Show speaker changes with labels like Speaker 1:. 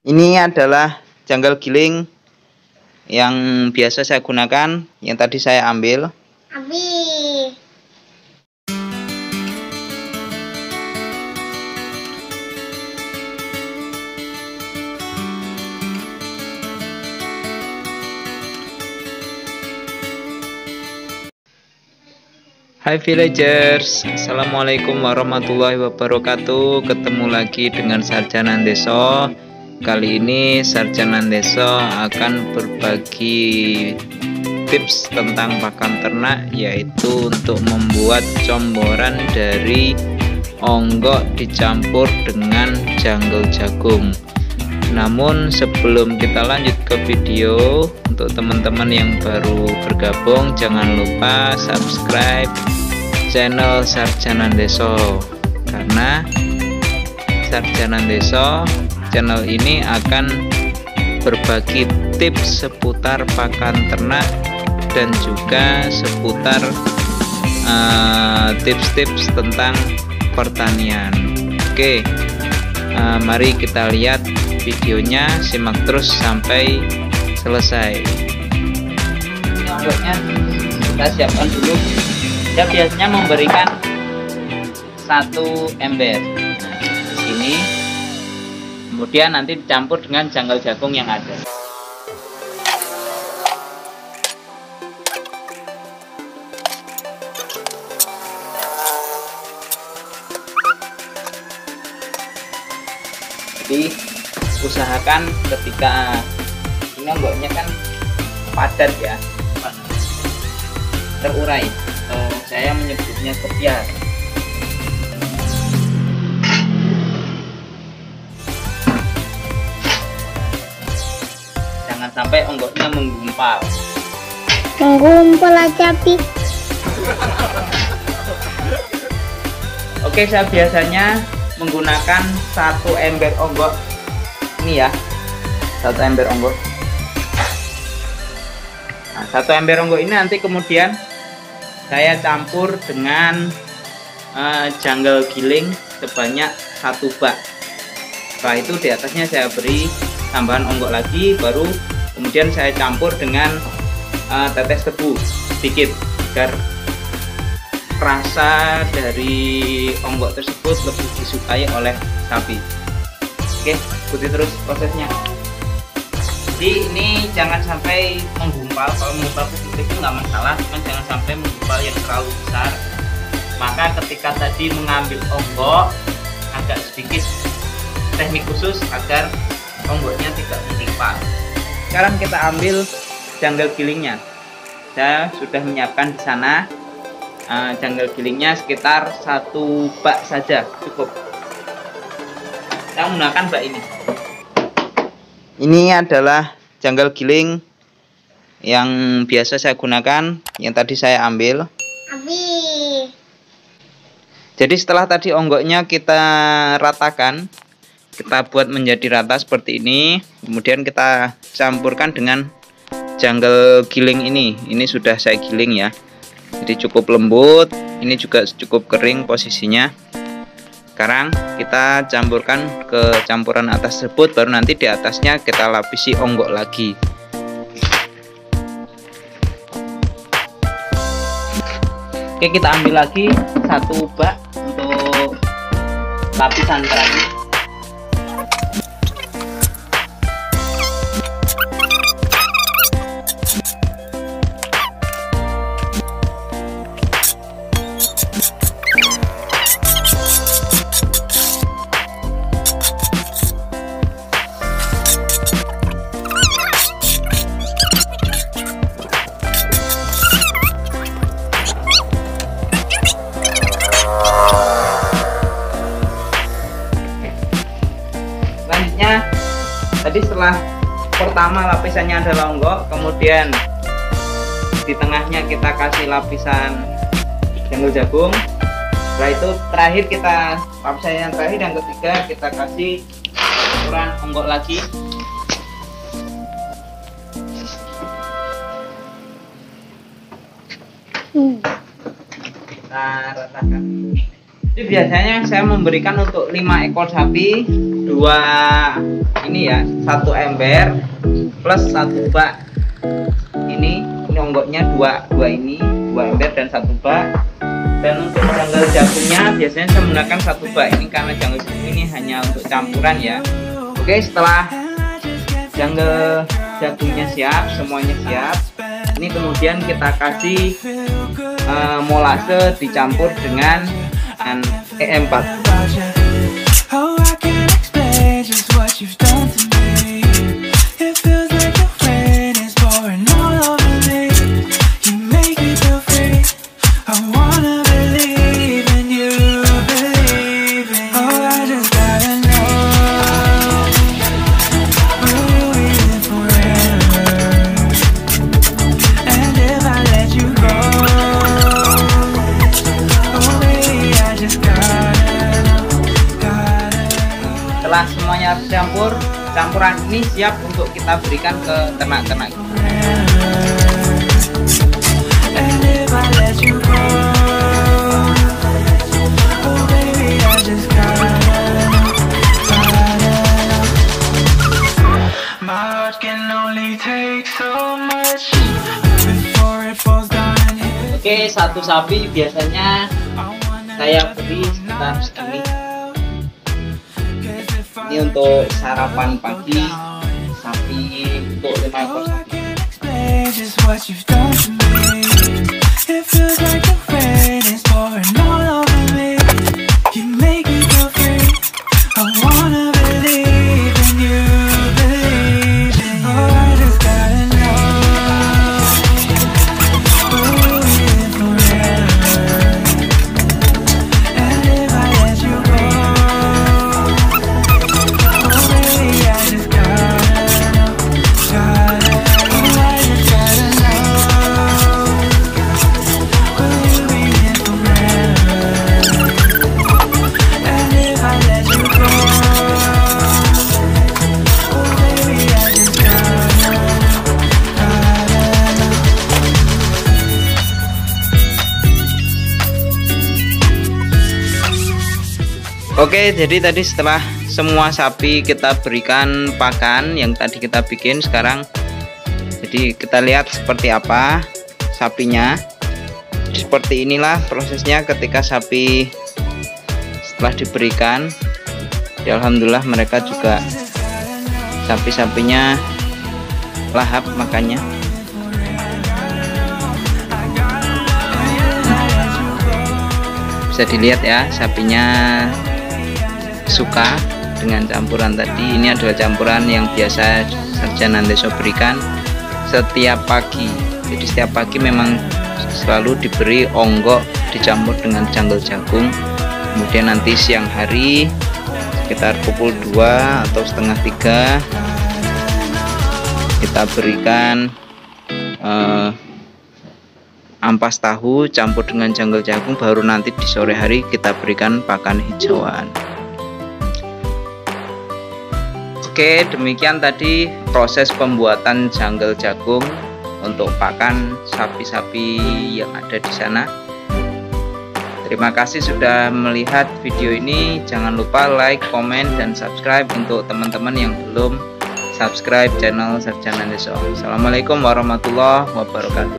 Speaker 1: Ini adalah janggal giling yang biasa saya gunakan, yang tadi saya ambil. Hai villagers, assalamualaikum warahmatullahi wabarakatuh. Ketemu lagi dengan Sarjana Ndeso. Kali ini Sarjana Ndeso akan berbagi tips tentang pakan ternak, yaitu untuk membuat comboran dari onggok dicampur dengan janggal jagung. Namun sebelum kita lanjut ke video, untuk teman-teman yang baru bergabung, jangan lupa subscribe channel Sarjana Ndeso, karena Sarjana Ndeso channel ini akan berbagi tips seputar pakan ternak dan juga seputar tips-tips tentang pertanian. Oke, mari kita lihat videonya, simak terus sampai selesai. Ini onggoknya kita siapkan dulu. Dia biasanya memberikan 1 ember. Nah, di sini. Kemudian nanti dicampur dengan janggal jagung yang ada. Jadi usahakan ketika ini onggoknya kan padat ya, terurai. Saya menyebutnya kepiar. Jangan sampai onggoknya menggumpal.
Speaker 2: Menggumpal aja, Pi.
Speaker 1: Oke, saya biasanya menggunakan 1 ember onggok. Ini ya, 1 ember onggok. Nah, 1 ember onggok ini nanti kemudian saya campur dengan janggal giling sebanyak 1 bak. Setelah itu di atasnya saya beri tambahan onggok lagi, baru kemudian saya campur dengan tetes tebu sedikit agar rasa dari onggok tersebut lebih disukai oleh sapi. Oke, ikuti terus prosesnya. Jadi ini jangan sampai menggumpal. Kalau menggumpal kecil itu nggak masalah, cuman jangan sampai menggumpal yang terlalu besar. Maka ketika tadi mengambil onggok, agak sedikit teknik khusus agar onggoknya tidak menggumpal. Sekarang kita ambil janggal gilingnya. Saya sudah menyiapkan di sana janggal gilingnya sekitar 1 bak saja cukup. Saya menggunakan bak ini. Ini adalah janggal giling yang biasa saya gunakan, yang tadi saya ambil. Jadi setelah tadi onggoknya kita ratakan, kita buat menjadi rata seperti ini. Kemudian kita campurkan dengan janggal giling ini. Ini sudah saya giling ya. Jadi cukup lembut, ini juga cukup kering posisinya. Sekarang kita campurkan ke campuran atas tersebut, baru nanti di atasnya kita lapisi onggok lagi. Oke, kita ambil lagi 1 bak untuk lapisan terakhir. Tadi setelah pertama lapisannya adalah onggok, kemudian di tengahnya kita kasih lapisan janggal jagung. Setelah itu terakhir lapisan yang terakhir yang ketiga kita kasih campuran onggok lagi. Kita ratakan. Jadi biasanya saya memberikan untuk 5 ekor sapi 2 ini ya, 1 ember plus 1 bak. Ini onggoknya 2 ini, 2 ember dan 1 bak. Dan untuk janggal jagungnya biasanya saya menggunakan 1 bak ini karena janggal jagung ini hanya untuk campuran ya. Oke, setelah janggal jagungnya siap, semuanya siap, ini kemudian kita kasih molase dicampur dengan EM4. Setelah semuanya tercampur, campuran ini siap untuk kita berikan ke ternak-ternak. Oke, 1 sapi biasanya saya beri sekitar segini. Ini untuk sarapan pagi sapi, untuk 5 ekor sapi. Oke, jadi tadi setelah semua sapi kita berikan pakan yang tadi kita bikin, sekarang jadi kita lihat seperti apa sapinya. Seperti inilah prosesnya ketika sapi setelah diberikan. Ya, alhamdulillah mereka juga sapi-sapinya lahap makannya. Bisa dilihat ya, sapinya suka dengan campuran tadi. Ini adalah campuran yang biasa Sarjana Andeso berikan setiap pagi. Jadi setiap pagi memang selalu diberi onggok dicampur dengan janggal jagung. Kemudian nanti siang hari sekitar pukul 2 atau setengah 3 kita berikan ampas tahu campur dengan janggal jagung, baru nanti di sore hari kita berikan pakan hijauan. Oke, demikian tadi proses pembuatan janggal jagung untuk pakan sapi-sapi yang ada di sana. Terima kasih sudah melihat video ini. Jangan lupa like, komen, dan subscribe untuk teman-teman yang belum subscribe channel Sarjana Andeso. Assalamualaikum warahmatullahi wabarakatuh.